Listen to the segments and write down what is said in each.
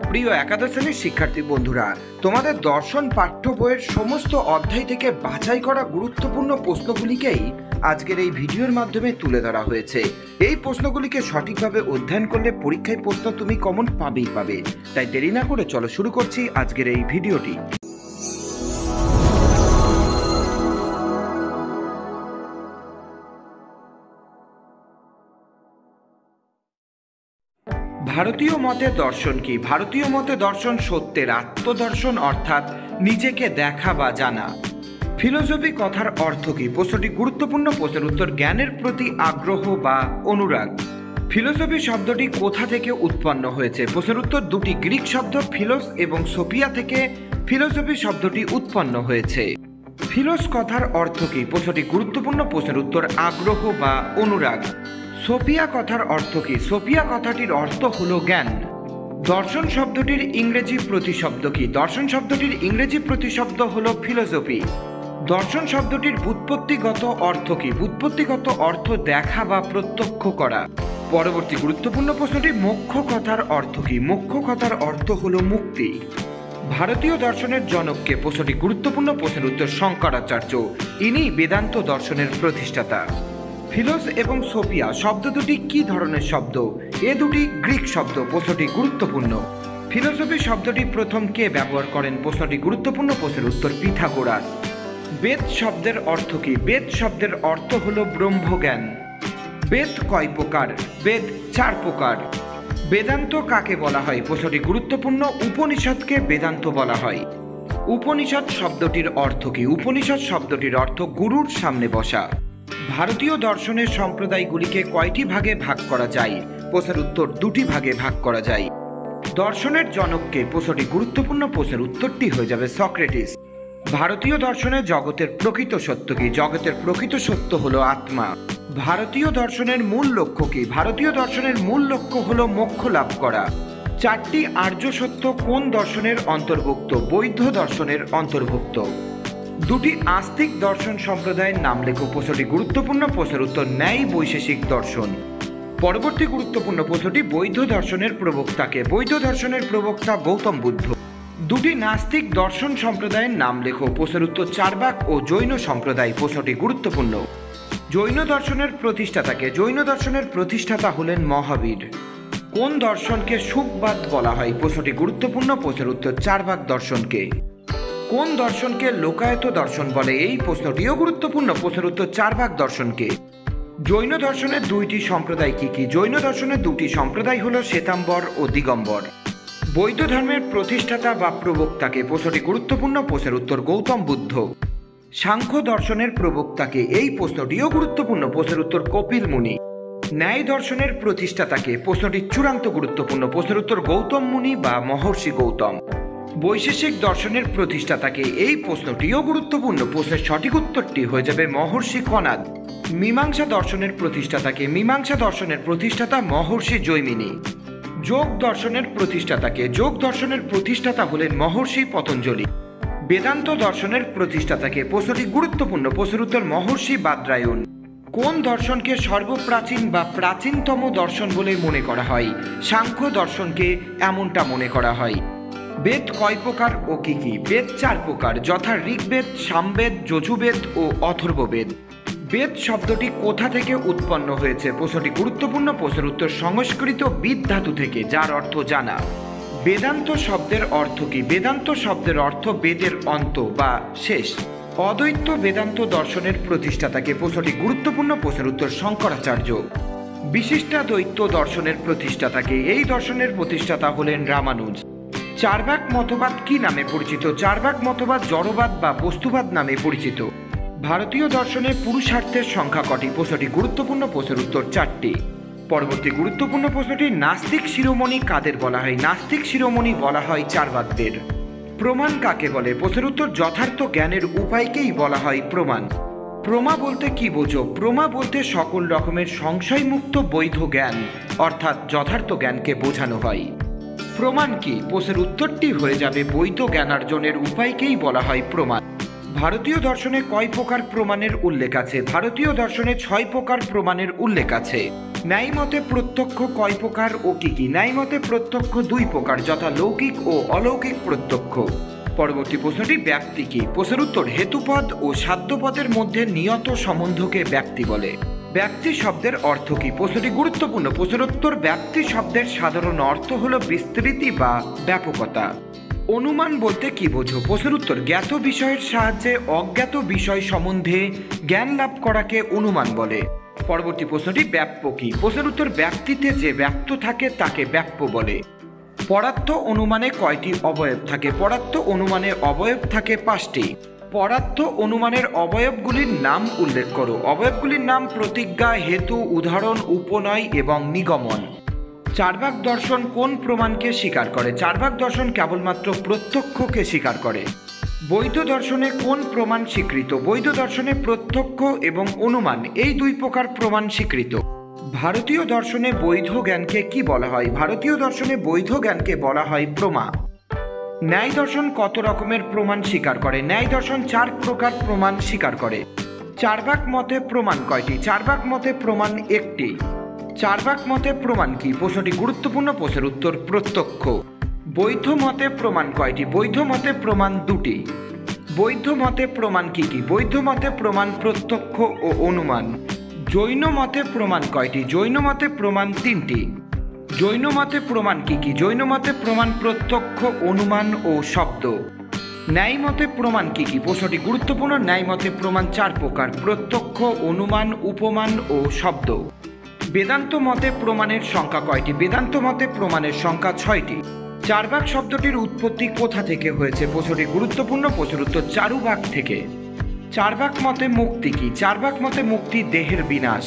প্রিয় একাদশ শ্রেণীর শিক্ষার্থী বন্ধুরা, তোমাদের দর্শন পাঠ্য বইয়ের সমস্ত অধ্যায় থেকে বাছাই করা গুরুত্বপূর্ণ প্রশ্নগুলিকেই আজকের এই ভিডিওর মাধ্যমে তুলে ধরা হয়েছে। এই প্রশ্নগুলিকে সঠিকভাবে অধ্যয়ন করলে পরীক্ষায় প্রশ্ন তুমি কমন পাবেই পাবে। তাই দেরি না করে চলো শুরু করছি আজকের এই ভিডিওটি। ভারতীয় মতে দর্শন কি? ভারতীয় মতে দর্শন সত্যের আত্মদর্শন, অর্থাৎ নিজেকে দেখা বা জানা। ফিলোসফি কথার অর্থ কি? প্রশ্নটি গুরুত্বপূর্ণ প্রশ্নের উত্তর জ্ঞানের প্রতি আগ্রহ বা অনুরাগ। ফিলোসফি শব্দটি কোথা থেকে উৎপন্ন হয়েছে? প্রশ্নের উত্তর দুটি গ্রিক শব্দ ফিলোস এবং সোফিয়া থেকে ফিলোসফি শব্দটি উৎপন্ন হয়েছে। ফিলোস কথার অর্থ কি? প্রশ্নটি গুরুত্বপূর্ণ প্রশ্নের উত্তর আগ্রহ বা অনুরাগ। সোফিয়া কথার অর্থ কি? সোফিয়া কথাটির অর্থ হলো জ্ঞান। দর্শন শব্দটির ইংরেজি প্রতিশব্দ কি? দর্শন শব্দটির ইংরেজি প্রতিশব্দ হলো ফিলোসফি। দর্শন শব্দটির ব্যুৎপত্তিগত অর্থ কি? ব্যুৎপত্তিগত অর্থ দেখা বা প্রত্যক্ষ করা। পরবর্তী গুরুত্বপূর্ণ প্রশ্নটি মোক্ষ কথার অর্থ কি? মোক্ষ কথার অর্থ হলো মুক্তি। ভারতীয় দর্শনের জনককে? প্রশ্নটি গুরুত্বপূর্ণ প্রশ্নের উত্তর শঙ্করাচার্য। ইনি বেদান্ত দর্শনের প্রতিষ্ঠাতা। ফিলোস এবং সোফিয়া শব্দ দুটি কি ধরনের শব্দ? এ দুটি গ্রিক শব্দ। প্রশ্নটি গুরুত্বপূর্ণ। ফিলোসফি শব্দটি প্রথম কে ব্যবহার করেন? প্রশ্নটি গুরুত্বপূর্ণ প্রশ্নের উত্তর পিথাগোরাস। বেদ শব্দের অর্থ কি? বেদ শব্দের অর্থ হল ব্রহ্মজ্ঞান। বেদ কয় প্রকার? বেদ 4 প্রকার। বেদান্ত কাকে বলা হয়? প্রশ্নটি গুরুত্বপূর্ণ। উপনিষদকে বেদান্ত বলা হয়। উপনিষদ শব্দটির অর্থ কি? উপনিষদ শব্দটির অর্থ গুরুর সামনে বসা। ভারতীয় দর্শনের সম্প্রদায়গুলিকে কয়টি ভাগে ভাগ করা যায়? প্রশ্নের উত্তর দুটি ভাগে ভাগ করা যায়। দর্শনের জনককে? প্রশ্নটি গুরুত্বপূর্ণ প্রশ্নের উত্তরটি হয়ে যাবে সক্রেটিস। ভারতীয় দর্শনে জগতের প্রকৃত সত্য কি? জগতের প্রকৃত সত্য হলো আত্মা। ভারতীয় দর্শনের মূল লক্ষ্য কি? ভারতীয় দর্শনের মূল লক্ষ্য হলো মোক্ষ লাভ করা। 4টি আর্য সত্য কোন দর্শনের অন্তর্ভুক্ত? বৌদ্ধ দর্শনের অন্তর্ভুক্ত। দুটি আস্তিক দর্শন সম্প্রদায়ের নাম লেখো। প্রশ্নটি গুরুত্বপূর্ণ প্রশ্নের উত্তর ন্যায় বৈশেষিক দর্শন। পরবর্তী গুরুত্বপূর্ণ প্রশ্নটি বৌদ্ধ দর্শনের প্রবক্তাকে? বৌদ্ধ দর্শনের প্রবক্তা গৌতম বুদ্ধ। দুটি নাস্তিক দর্শন সম্প্রদায়ের নাম লেখো। প্রশ্নের উত্তর চার্বাক ও জৈন সম্প্রদায়। প্রশ্নটি গুরুত্বপূর্ণ। জৈন দর্শনের প্রতিষ্ঠাতাকে? জৈন দর্শনের প্রতিষ্ঠাতা হলেন মহাবীর। কোন দর্শনকে সুখবাদ বলা হয়? প্রশ্নটি গুরুত্বপূর্ণ প্রশ্নের উত্তর চার্বাক দর্শনকে। কোন দর্শনকে লোকায়ত দর্শন বলে? এই প্রশ্নটিও গুরুত্বপূর্ণ প্রশ্নের উত্তর চার্বাক দর্শনকে। জৈন দর্শনের 2টি সম্প্রদায় কি কি? জৈন দর্শনের 2টি সম্প্রদায় হলো শ্বেতাম্বর ও দিগম্বর। বৌদ্ধ ধর্মের প্রতিষ্ঠাতা বা প্রবক্তাকে? প্রশ্নটি গুরুত্বপূর্ণ প্রশ্নের উত্তর গৌতম বুদ্ধ। সাংখ্য দর্শনের প্রবক্তাকে? এই প্রশ্নটিও গুরুত্বপূর্ণ প্রশ্নের উত্তর কপিল মুনি। ন্যায় দর্শনের প্রতিষ্ঠাতাকে? প্রশ্নটি চূড়ান্ত গুরুত্বপূর্ণ প্রশ্নের উত্তর গৌতম মুনি বা মহর্ষি গৌতম। বৈশেষিক দর্শনের প্রতিষ্ঠাতাকে? এই প্রশ্নটিও গুরুত্বপূর্ণ প্রশ্নের সঠিক উত্তরটি হয়ে যাবে মহর্ষি কনাদ। মীমাংসা দর্শনের প্রতিষ্ঠাতাকে? মীমাংসা দর্শনের প্রতিষ্ঠাতা মহর্ষি জৈমিনী। যোগ দর্শনের প্রতিষ্ঠাতাকে? যোগ দর্শনের প্রতিষ্ঠাতা হলেন মহর্ষি পতঞ্জলি। বেদান্ত দর্শনের প্রতিষ্ঠাতাকে? প্রশ্নটি গুরুত্বপূর্ণ প্রশ্নের উত্তর মহর্ষি বাদরায়ণ। কোন দর্শনকে সর্বপ্রাচীন বা প্রাচীনতম দর্শন বলে মনে করা হয়? সাংখ্য দর্শনকে এমনটা মনে করা হয়। বেদ কয় প্রকার ও কি কি? বেদ 4 প্রকার, যথা ঋগ্বেদ, সামবেদ, যজুর্বেদ ও অথর্ববেদ। বেদ শব্দটি কোথা থেকে উৎপন্ন হয়েছে? প্রশ্নটি গুরুত্বপূর্ণ প্রশ্নের উত্তর সংস্কৃত বিদ ধাতু থেকে, যার অর্থ জানা। বেদান্ত শব্দের অর্থ কি? বেদান্ত শব্দের অর্থ বেদের অন্ত বা শেষ। অদ্বৈত বেদান্ত দর্শনের প্রতিষ্ঠাতাকে? প্রশ্নটি গুরুত্বপূর্ণ প্রশ্নের উত্তর শঙ্করাচার্য। বিশিষ্টাদ্বৈত দর্শনের প্রতিষ্ঠাতাকে? এই দর্শনের প্রতিষ্ঠাতা হলেন রামানুজ। চার্বাক মতবাদ কি নামে পরিচিত? চার্বাক মতবাদ জড়বাদ বা বস্তুবাদ নামে পরিচিত। ভারতীয় দর্শনে পুরুষার্থের সংখ্যা কটি? প্রশ্নটি গুরুত্বপূর্ণ প্রশ্নের উত্তর 4টি। পরবর্তী গুরুত্বপূর্ণ প্রশ্নটি নাস্তিক শিরোমণি কাদের বলা হয়? নাস্তিক শিরোমণি বলা হয় চার্বাকদের। প্রমাণ কাকে বলে? প্রশ্নের উত্তর যথার্থ জ্ঞানের উপায়কেই বলা হয় প্রমাণ। প্রমা বলতে কি বোঝো? প্রমা বলতে সকল রকমের সংশয়মুক্ত বৈধ জ্ঞান, অর্থাৎ যথার্থ জ্ঞানকে বোঝানো হয়। প্রমাণ কি? প্রশ্নের উত্তরটি হয়ে যাবে বৈধ জ্ঞানার্জনের উপায়কেই বলা হয় প্রমাণ। ভারতীয় দর্শনে কয় প্রকার প্রমাণের উল্লেখ আছে? ভারতীয় দর্শনে 6 প্রকার প্রমাণের উল্লেখ আছে। ন্যায় মতে প্রত্যক্ষ কয় প্রকার ও কি কি? ন্যায় মতে প্রত্যক্ষ দুই প্রকার, যথা লৌকিক ও অলৌকিক প্রত্যক্ষ। পরবর্তী প্রশ্নটি, ব্যাপ্তি কি? প্রশ্নের উত্তর, হেতুপদ ও সাধ্যপদের মধ্যে নিয়ত সম্বন্ধকে ব্যাপ্তি বলে। ব্যাপ্তি শব্দের অর্থ কি? প্রশ্নটি গুরুত্বপূর্ণ। প্রশ্নের উত্তর, ব্যাপ্তি শব্দের সাধারণ অর্থ হলো বিস্তৃতি বা ব্যাপকতা। অনুমান বলতে কি বোঝো? প্রশ্নের উত্তর, জ্ঞাত বিষয়ের সাহায্যে অজ্ঞাত বিষয় সম্বন্ধে জ্ঞান লাভ করাকে অনুমান বলে। পরবর্তী প্রশ্নটি, ব্যাপ্য কি? প্রশ্নের উত্তর, ব্যাপ্তিতে যে ব্যাপ্ত থাকে তাকে ব্যাপ্য বলে। পরার্থ অনুমানে কয়টি অবয়ব থাকে? পরার্থ অনুমানে অবয়ব থাকে 5টি। পরার্থ অনুমানের অবয়বগুলির নাম উল্লেখ করো। অবয়বগুলির নাম প্রতিজ্ঞা, হেতু, উদাহরণ, উপনয় এবং নিগমন। চার্বাক দর্শন কোন প্রমাণকে স্বীকার করে? চার্বাক দর্শন কেবলমাত্র প্রত্যক্ষকে স্বীকার করে। বৈধ দর্শনে কোন প্রমাণ স্বীকৃত? বৈধ দর্শনে প্রত্যক্ষ এবং অনুমান এই দুই প্রকার প্রমাণ স্বীকৃত। ভারতীয় দর্শনে বৈধ জ্ঞানকে কি বলা হয়? ভারতীয় দর্শনে বৈধ জ্ঞানকে বলা হয় প্রমা। ন্যায় দর্শন কত রকমের প্রমাণ স্বীকার করে? ন্যায় দর্শন 4 প্রকার প্রমাণ স্বীকার করে। চার্বাক মতে প্রমাণ কয়টি? চার্বাক মতে প্রমাণ 1টি। চার্বাক মতে প্রমাণ কি? প্রশ্নটি গুরুত্বপূর্ণ। প্রশ্নের উত্তর, প্রত্যক্ষ। বৈধ মতে প্রমাণ কয়টি? বৈধ মতে প্রমাণ 2টি। বৈধ মতে প্রমাণ কি কি? বৈধ মতে প্রমাণ প্রত্যক্ষ ও অনুমান। জৈন মতে প্রমাণ কয়টি? জৈন মতে প্রমাণ 3টি। জৈন মতে প্রমাণ কি কি? জৈন মতে প্রমাণ প্রত্যক্ষ, অনুমান ও শব্দ। ন্যায় মতে প্রমাণ কি কি? প্রশ্নটি গুরুত্বপূর্ণ। ন্যায় মতে প্রমাণ 4 প্রকার, প্রত্যক্ষ, অনুমান, উপমান ও শব্দ। বেদান্ত মতে প্রমাণের সংখ্যা কয়টি? বেদান্ত মতে প্রমাণের সংখ্যা 6টি। চার্বাক শব্দটির উৎপত্তি কোথা থেকে হয়েছে? প্রশ্নটি গুরুত্বপূর্ণ। প্রশ্নের উত্তর, চারুবাক থেকে। চার্বাক মতে মুক্তি কি? চার্বাক মতে মুক্তি দেহের বিনাশ।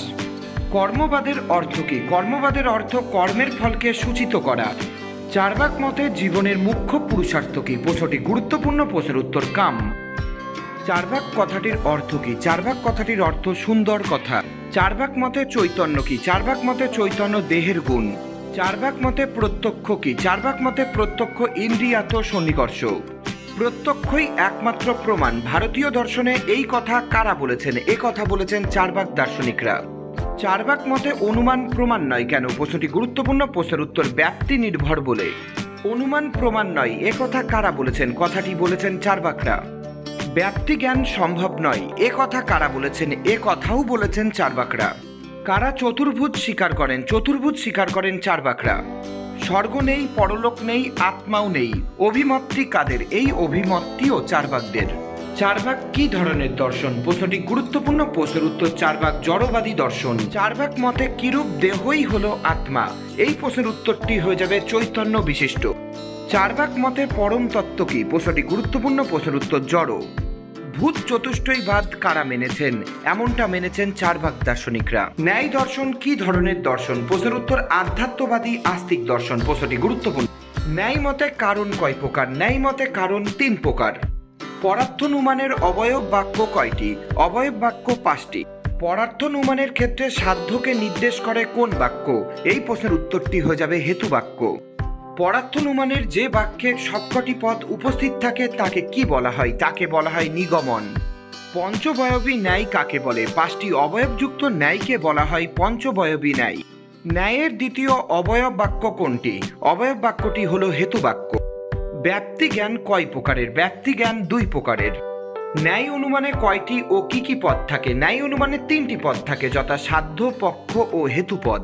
কর্মবাদের অর্থ কি? কর্মবাদের অর্থ কর্মের ফলকে সূচিত করা। চার্বাক মতে জীবনের মুখ্য পুরুষার্থ কি? প্রশ্নটি গুরুত্বপূর্ণ। প্রশ্নের উত্তর, কাম। চার্বাক কথাটির অর্থ কি? চার্বাক কথাটির অর্থ সুন্দর কথা। চার্বাক মতে চৈতন্য কি? চার্বাক মতে চৈতন্য দেহের গুণ। চার্বাক মতে প্রত্যক্ষ কি? চার্বাক মতে প্রত্যক্ষ ইন্দ্রিয়াত সন্নিকর্ষ। প্রত্যক্ষই একমাত্র প্রমাণ। ভারতীয় দর্শনে এই কথা কারা বলেছেন? এ কথা বলেছেন চার্বাক দার্শনিকরা। চার্বাক মতে অনুমান প্রমাণ নয় কেন? প্রশ্নটি গুরুত্বপূর্ণ। প্রশ্নের উত্তর, ব্যাপ্তি নির্ভর বলে। অনুমান প্রমাণ নয় এ কথা কারা বলেছেন? কথাটি বলেছেন চার্বাকরা। ব্যাপ্তি জ্ঞান সম্ভব নয় এ কথা কারা বলেছেন? এ কথাও বলেছেন চার্বাকরা। কারা চতুর্ভুজ স্বীকার করেন? চতুর্ভুজ স্বীকার করেন চার্বাকরা। স্বর্গ নেই, পরলোক নেই, আত্মাও নেই, অভিমতটি কাদের? এই অভিমতটিও চার্বাকদের। চার্বাক কি ধরনের দর্শন? প্রশ্নটি গুরুত্বপূর্ণ। প্রশ্নের উত্তর, চার্বাক জড়বাদী দর্শন। চার্বাক মতে কিরূপ দেহই হলো আত্মা? এই প্রশ্নের উত্তরটি হয়ে যাবে চৈতন্য বিশিষ্ট। চার্বাক মতে পরম তত্ত্ব কি? প্রশ্নটি গুরুত্বপূর্ণ। প্রশ্নের উত্তর, জড়। ভূত চতুষ্টয়বাদ কারা মেনেছেন? এমনটা মেনেছেন চার্বাক দার্শনিকরা। ন্যায় দর্শন কি ধরনের দর্শন? প্রশ্নের উত্তর, আধ্যাত্মবাদী আস্তিক দর্শন। প্রশ্নটি গুরুত্বপূর্ণ। ন্যায় মতে কারণ কয় প্রকার? ন্যায় মতে কারণ 3 প্রকার। পরার্থনুমানের অবয়ব বাক্য কয়টি? অবয়ব বাক্য 5টি। পরার্থনুমানের ক্ষেত্রে সাধ্যকে নির্দেশ করে কোন বাক্য? এই প্রশ্নের উত্তরটি হয়ে যাবে হেতু বাক্য। পরার্থনুমানের যে বাক্যে সবকটি পদ উপস্থিত থাকে তাকে কি বলা হয়? তাকে বলা হয় নিগমন। পঞ্চবয়বী ন্যায় কাকে বলে? 5টি অবয়বযুক্ত ন্যায়কে বলা হয় পঞ্চবয়বী ন্যায়। ন্যায়ের দ্বিতীয় অবয়ব বাক্য কোনটি? অবয়ব বাক্যটি হলো হেতু বাক্য। ব্যাপ্তি জ্ঞান কয় প্রকারের? ব্যাপ্তি জ্ঞান 2 প্রকারের। ন্যায় অনুমানে কয়টি ও কি কি পদ থাকে? ন্যায় অনুমানে 3টি পদ থাকে, যথা সাধ্য, পক্ষ ও হেতুপদ।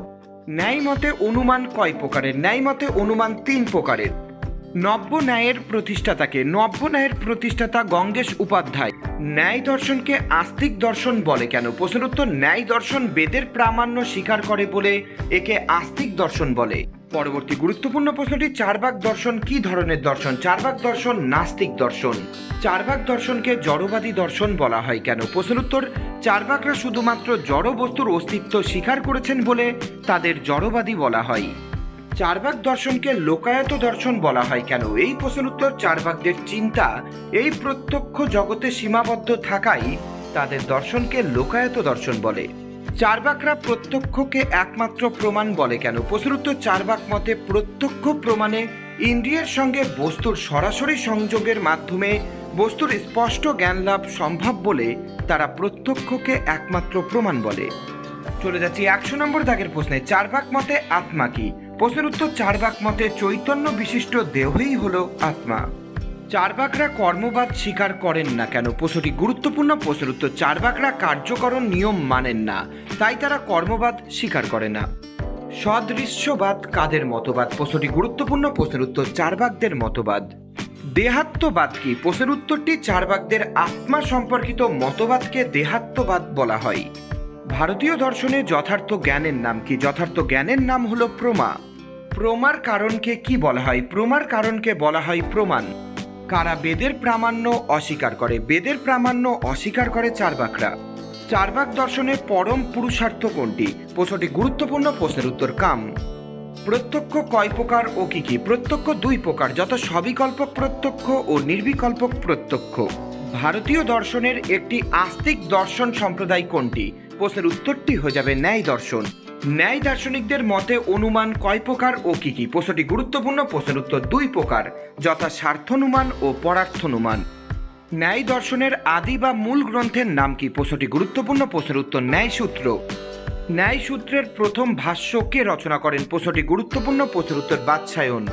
ন্যায় মতে অনুমান কয় প্রকারের? ন্যায় মতে অনুমান 3 প্রকারের। নব্য ন্যায়ের প্রতিষ্ঠাতাকে? নব্য ন্যায়ের প্রতিষ্ঠাতা গঙ্গেশ উপাধ্যায়। ন্যায় দর্শনকে আস্তিক দর্শন বলে কেন? প্রশ্নের উত্তর, ন্যায় দর্শন বেদের প্রামাণ্য স্বীকার করে বলে একে আস্তিক দর্শন বলে। পরবর্তী গুরুত্বপূর্ণ প্রশ্নটি, চার্বাক দর্শন কি ধরনের দর্শন? চার্বাক দর্শন নাস্তিক দর্শন। চার্বাক দর্শনকে জড়বাদী দর্শন বলা হয় কেন? প্রশ্নের উত্তর, চার্বাকরা শুধুমাত্র জড় বস্তুর অস্তিত্ব স্বীকার করেছেন বলে তাদের জড়বাদী বলা হয়। চার্বাক দর্শনকে লোকায়ত দর্শন বলা হয় কেন? এই প্রশ্নের উত্তর, চার্বাকদের চিন্তা এই প্রত্যক্ষ জগতে সীমাবদ্ধ থাকায় তাদের দর্শনকে লোকায়ত দর্শন বলে। চার্বাকরা প্রত্যক্ষকে একমাত্র প্রমাণ বলে কেন? প্রশ্নের উত্তর, চার্বাক মতে প্রত্যক্ষ প্রমাণে ইন্দ্রিয়ের সঙ্গে বস্তুর সরাসরি সংযোগের মাধ্যমে বস্তুর স্পষ্ট জ্ঞান লাভ সম্ভব বলে তারা প্রত্যক্ষকে একমাত্র প্রমাণ বলে। চলে যাচ্ছি 100 নম্বর দাগের প্রশ্নে। চার্বাক মতে আত্মা কি? প্রশ্নের উত্তর চার্বাক মতে চৈতন্য বিশিষ্ট দেহই হলো আত্মা। চার্বাকরা কর্মবাদ স্বীকার করেন না কেন? প্রশ্নটি গুরুত্বপূর্ণ। প্রশ্নের উত্তর চার্বাকরা কার্যকরণ নিয়ম মানেন না, তাই তারা কর্মবাদ স্বীকার করে না। সদৃশ্যবাদ কাদের মতবাদ? প্রশ্নটি গুরুত্বপূর্ণ। প্রশ্নের উত্তর চার্বাকদের মতবাদ। দেহাত্মবাদ কি? প্রশ্নের উত্তরটি চার্বাকদের আত্মা সম্পর্কিত মতবাদকে দেহাত্মবাদ বলা হয়। ভারতীয় দর্শনে যথার্থ জ্ঞানের নাম কি? যথার্থ জ্ঞানের নাম হলো প্রমা। প্রমার কারণকে কি বলা হয়? প্রমার কারণকে বলা হয় প্রমাণ। কারা বেদের প্রামাণ্য অস্বীকার করে? বেদের প্রামাণ্য অস্বীকার করে চার্বাকরা। চার্বাক দর্শনে পরম পুরুষার্থ কোনটি? প্রশ্নটি গুরুত্বপূর্ণ। প্রশ্নের উত্তর কাম। প্রত্যক্ষ কয় প্রকার ও কি কি? প্রত্যক্ষ দুই প্রকার, যত সবিকল্পক প্রত্যক্ষ ও নির্বিকল্পক প্রত্যক্ষ। ভারতীয় দর্শনের একটি আস্তিক দর্শন সম্প্রদায় কোনটি? প্রশ্নের উত্তরটি হয়ে যাবে ন্যায় দর্শন। ন্যায় দার্শনিকদের মতে অনুমান কয় প্রকার ও কি কি? প্রশ্নটি গুরুত্বপূর্ণ। প্রশ্নের উত্তর দুই প্রকার, যথা স্বার্থনুমান ও পরার্থনুমান। ন্যায় দর্শনের আদি বা মূল গ্রন্থের নাম কি? প্রশ্নটি গুরুত্বপূর্ণ। প্রশ্নের উত্তর ন্যায়সূত্র। ন্যায়সূত্রের প্রথম ভাষ্য কে রচনা করেন? প্রশ্নটি গুরুত্বপূর্ণ। প্রশ্নের উত্তর বাৎসায়ন।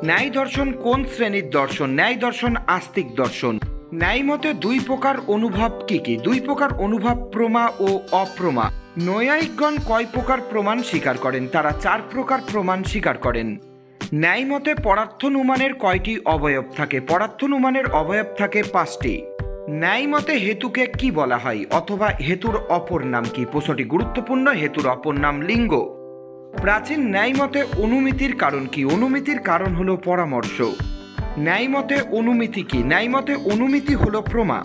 ন্যায় দর্শন কোন শ্রেণীর দর্শন? ন্যায় দর্শন আস্তিক দর্শন। ন্যায় মতে দুই প্রকার অনুভব কি কি? দুই প্রকার অনুভব, প্রমা ও অপ্রমা। নৈয়ায়িকগণ কয় প্রকার প্রমাণ স্বীকার করেন? তারা 4 প্রকার প্রমাণ স্বীকার করেন। ন্যায় মতে পরার্থনুমানের কয়টি অবয়ব থাকে? পরার্থনুমানের অবয়ব থাকে 5টি। ন্যায় মতে হেতুকে কি বলা হয় অথবা হেতুর অপর নাম কি? প্রশ্নটি গুরুত্বপূর্ণ। হেতুর অপর নাম লিঙ্গ। প্রাচীন ন্যায় মতে অনুমিতির কারণ কি? অনুমিতির কারণ হলো পরামর্শ। ন্যায় মতে অনুমিতি কি? ন্যায় মতে অনুমিতি হলো প্রমা।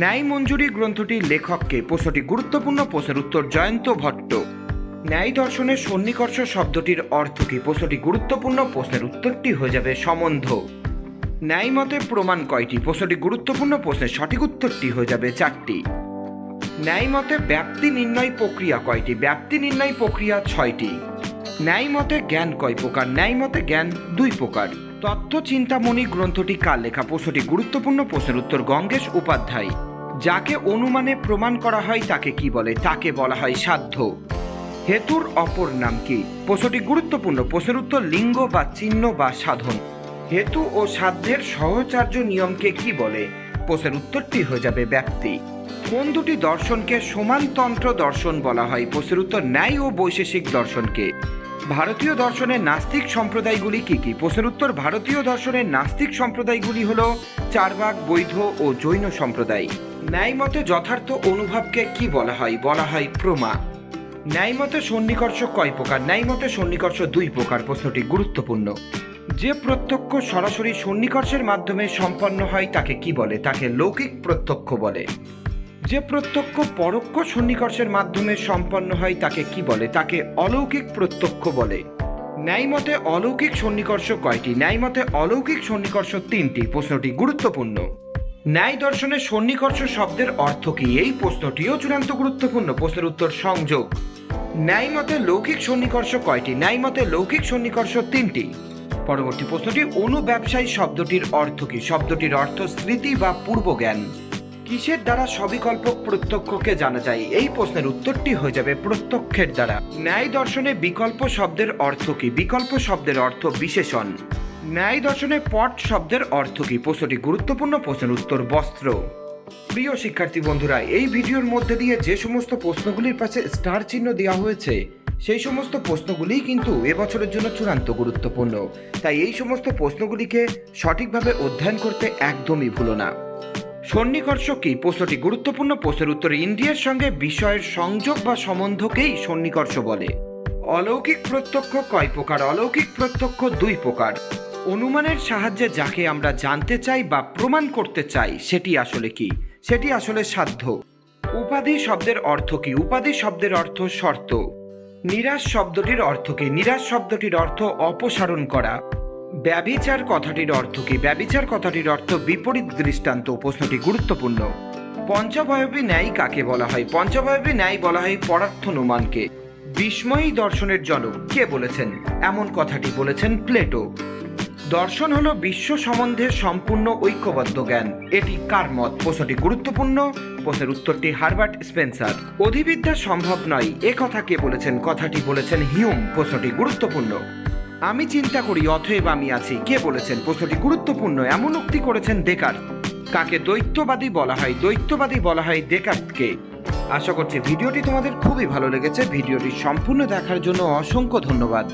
ন্যায় মঞ্জুরি গ্রন্থটির লেখককে? প্রশ্নটি গুরুত্বপূর্ণ। প্রশ্নের উত্তর জয়ন্ত ভট্ট। ন্যায় দর্শনের সন্নিকর্ষ শব্দটির অর্থ কি? প্রশ্নটি গুরুত্বপূর্ণ। প্রশ্নের উত্তরটি হয়ে যাবে সম্বন্ধ। ন্যায় মতে প্রমাণ কয়টি? প্রশ্নটি গুরুত্বপূর্ণ। প্রশ্নের সঠিক উত্তরটি হয়ে যাবে 4টি। ন্যায় মতে ব্যাপ্তি নির্ণয় প্রক্রিয়া কয়টি? ব্যাপ্তি নির্ণয় প্রক্রিয়া 6টি। ন্যায় মতে জ্ঞান কয় প্রকার? ন্যায় মতে জ্ঞান 2 প্রকার। তত্ত্ব চিন্তামণি গ্রন্থটি কার লেখা? প্রশ্নটি গুরুত্বপূর্ণ। প্রশ্নের উত্তর গঙ্গেশ উপাধ্যায়। যাকে অনুমানে প্রমাণ করা হয় তাকে কি বলে? তাকে বলা হয় সাধ্য। হেতুর অপর নাম কি? প্রশ্নটি গুরুত্বপূর্ণ। প্রশ্নের উত্তর লিঙ্গ বা চিহ্ন বা সাধন। হেতু ও সাধ্যের সহচার্য নিয়মকে কি বলে? প্রশ্নের উত্তরটি হয়ে যাবে ব্যাপ্তি। কোন দুটি দর্শনকে সমানতন্ত্র দর্শন বলা হয়? প্রশ্নের উত্তর ন্যায় ও বৈশেষিক দর্শনকে। ভারতীয় দর্শনের নাস্তিক সম্প্রদায়গুলি কি কি? প্রশ্নের উত্তর ভারতীয় দর্শনের নাস্তিক সম্প্রদায়গুলি হল চার্বাক, বৈধ ও জৈন সম্প্রদায়। ন্যায় মতে যথার্থ অনুভবকে কি বলা হয়? বলা হয় প্রমা। ন্যায় মতে সন্নিকর্ষ কয় প্রকার? ন্যায় মতে সন্নিকর্ষ 2 প্রকার। প্রশ্নটি গুরুত্বপূর্ণ। যে প্রত্যক্ষ সরাসরি সন্নিকর্ষের মাধ্যমে সম্পন্ন হয় তাকে কি বলে? তাকে লৌকিক প্রত্যক্ষ বলে। যে প্রত্যক্ষ পরোক্ষ সন্নিকর্ষের মাধ্যমে সম্পন্ন হয় তাকে কি বলে? তাকে অলৌকিক প্রত্যক্ষ বলে। ন্যায় মতে অলৌকিক সন্নিকর্ষ কয়টি? ন্যায় মতে অলৌকিক সন্নিকর্ষ 3টি। প্রশ্নটি গুরুত্বপূর্ণ। ন্যায় দর্শনের সন্নিকর্ষ শব্দের অর্থ কি? এই প্রশ্নটিও চূড়ান্ত গুরুত্বপূর্ণ। প্রশ্নের উত্তর সংযোগ। ন্যায় মতে লৌকিক সন্নিকর্ষ কয়টি? ন্যায় মতে লৌকিক সন্নিকর্ষ 3টি। পরবর্তী প্রশ্নটি অনুব্যবসায়ী শব্দটির অর্থ কি? শব্দটির অর্থ স্মৃতি বা পূর্বজ্ঞান। কিসের দ্বারা সবিকল্পক প্রত্যক্ষকে জানা যায়? এই প্রশ্নের উত্তরটি হয়ে যাবে প্রত্যক্ষের দ্বারা। ন্যায় দর্শনে বিকল্প শব্দের অর্থ কি? বিকল্প শব্দের অর্থ বিশেষণ। ন্যায় দর্শনে পট শব্দের অর্থ কি? প্রশ্নটি গুরুত্বপূর্ণ। প্রশ্নের উত্তর বস্ত্র। প্রিয় শিক্ষার্থী বন্ধুরা, এই ভিডিওর মধ্যে দিয়ে যে সমস্ত প্রশ্নগুলির পাশে স্টার চিহ্ন দেওয়া হয়েছে সেই সমস্ত প্রশ্নগুলিই কিন্তু এবছরের জন্য চূড়ান্ত গুরুত্বপূর্ণ। তাই এই সমস্ত প্রশ্নগুলিকে সঠিকভাবে অধ্যয়ন করতে একদমই ভুলো না। সন্নিকর্ষ কি? প্রশ্নটি গুরুত্বপূর্ণ। প্রশ্নের উত্তর ইন্দ্রিয়ের সঙ্গে বিষয়ের সংযোগ বা সম্বন্ধকেই সন্নিকর্ষ বলে। অলৌকিক প্রত্যক্ষ কয় প্রকার? অলৌকিক প্রত্যক্ষ 2 প্রকার। অনুমানের সাহায্যে যাকে আমরা জানতে চাই বা প্রমাণ করতে চাই সেটি আসলে কি? সেটি আসলে সাধ্য। উপাধি শব্দের অর্থ কি? উপাধি শব্দের অর্থ শর্ত। নিরাশ শব্দটির অর্থ কি? নিরাশ শব্দটির অর্থ অপসারণ করা। ব্যভিচার কথাটির অর্থ কি? ব্যভিচার কথাটির অর্থ বিপরীত দৃষ্টান্ত। প্রশ্নটি গুরুত্বপূর্ণ। পঞ্চবয়বী ন্যায় কাকে বলা হয়? পঞ্চবয়বী ন্যায় বলা হয় পরার্থনুমানকে। বিস্ময়ী দর্শনের জনক কে বলেছেন? এমন কথাটি বলেছেন প্লেটো। দর্শন হলো বিশ্ব সম্বন্ধে সম্পূর্ণ ঐক্যবদ্ধ জ্ঞান। এটি কার মত? প্রশ্নটি গুরুত্বপূর্ণ। প্রশ্নের উত্তরটি হারবার্ট স্পেন্সার। অধিবিদ্যা সম্ভব নয় এ কথা কে বলেছেন? কথাটি বলেছেন হিউম। প্রশ্নটি গুরুত্বপূর্ণ। আমি চিন্তা করি অতএব আমি আছি কে বলেছেন? প্রশ্নটি গুরুত্বপূর্ণ। এমন উক্তি করেছেন ডেকার্ট। কাকে দ্বৈতবাদী বলা হয়? দ্বৈতবাদী বলা হয় ডেকার্টকে। আশা করছি ভিডিওটি তোমাদের খুবই ভালো লেগেছে। ভিডিওটি সম্পূর্ণ দেখার জন্য অসংখ্য ধন্যবাদ।